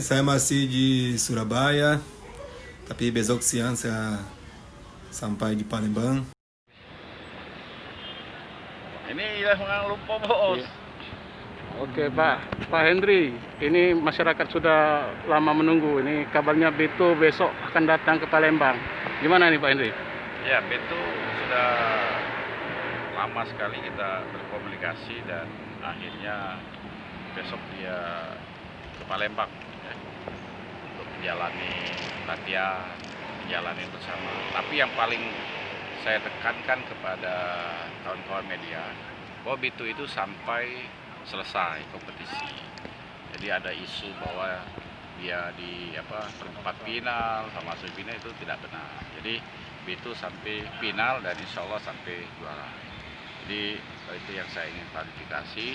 saya masih di Surabaya, tapi besok siang saya sampai di Palembang. Ini hilang lupa bos. Oke Pak Hendri, ini masyarakat sudah lama menunggu. Ini kabarnya Beto besok akan datang ke Palembang. Gimana nih Pak Hendri? Ya Beto sudah lama sekali kita berkomunikasi dan akhirnya besok dia ke Palembang ya, untuk menjalani latihan, menjalani bersama. Tapi yang paling saya tekankan kepada kawan-kawan media bahwa Beto itu sampai selesai kompetisi. Jadi ada isu bahwa dia di perempat final sama semifinal itu tidak benar. Jadi Beto sampai final dan insya Allah sampai juara. Jadi itu yang saya ingin klarifikasi.